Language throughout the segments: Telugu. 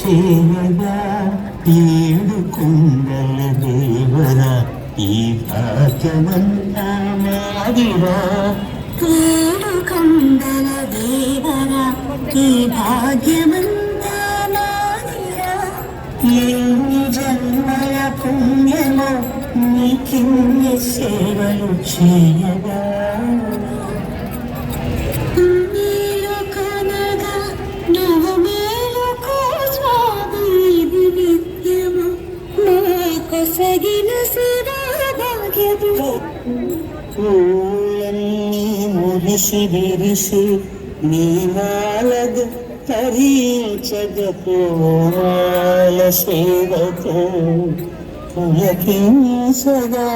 చేయగా ఏడు కుండల దేవర ఈ భాగ్యమంతా మాదిరా ఏడు కొండల దేవర ఈ భాగ్యమంతా మాదిరా ఎన్ని జన్మల పుణ్యము నీకిన్ని సేవలు చేయగా నీలో కొనగా నువ్వు మేలుకో స్వామి ఇది నిత్యము కొసగిన శివా భాగ్యము పూలన్నీ మురిసి విరిసి నీ మాలగు తరించగపోవాల సేవతో పులకించగా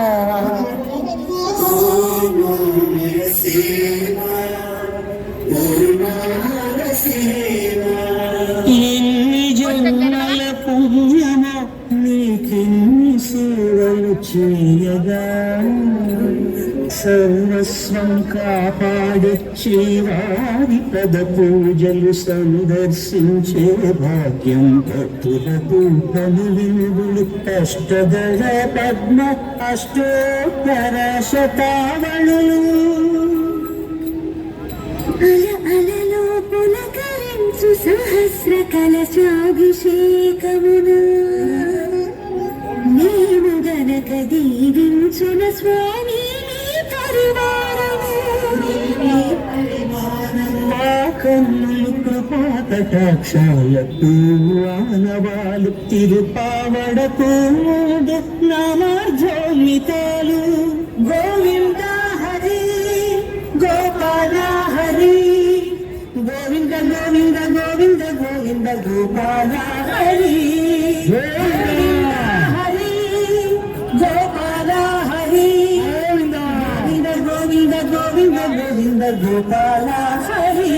ఎన్ని జన్మల పుణ్యమో నీకెన్ని సేవలు చేయగా సర్వస్వం కాపాడొచ్చే వారి పద పూజలు సందర్శించే భాగ్యం భక్తులకు పనులిందులు అష్టదళ పద్మ అష్టోత్తర శతావళులు అలలో పులకరించు సహస్ర కలశాభిషేకమును మేము గనక దీవించున స్వామి మా కన్నులు కృపాకటాక్షాలకు ఆనవాలు తిరుపావడకు నామార్జోమితాలు గోవింద హరి గోపాల హరి గోవింద గోవింద గోవింద గోవింద గోపాల హరి హరి గోపాల హరి గోవింద గోవింద గోవింద గోవింద గోపాల హరి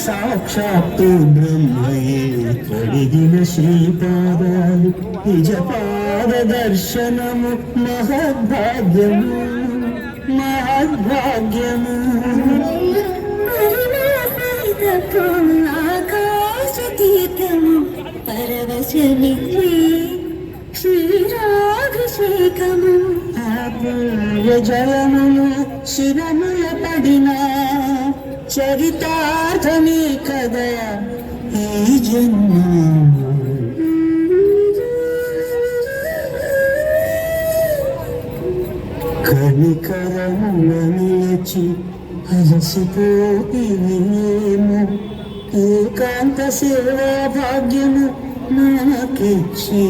సాక్షాత్తు బ్రహ్మయే కడిగిన శ్రీపాదాలు నిజపాద దర్శనము మహద్భాగ్యము మహద్భాగ్యము ఆకాశతీర్థము పరవశమిత్రే క్షీరాభిషేకము జలములు శిరముల పడిన చరితార్థమే కదయ ఈ జన్మ కనికరముల నిలిచి అలసిపోతేనేమో ఏకాంత సేవా భాగ్యము నాకిచ్చి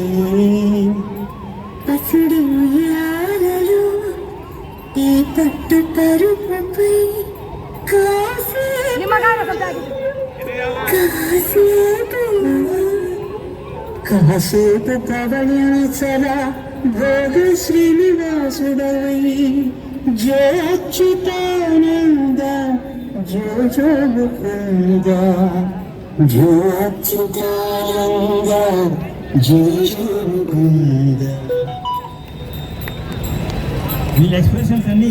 పసిడి ఉయ్యాలలో ఈ పట్టు పరుపుపై కాసేపు పవళించల భోగ శ్రీనివాసుడవై జోచ్యుతానంద జో జో ముకుంద జోచ్యుతానంద జో జో ముకుంద వీళ్ళ ఎక్స్ప్రెషన్స్ అన్ని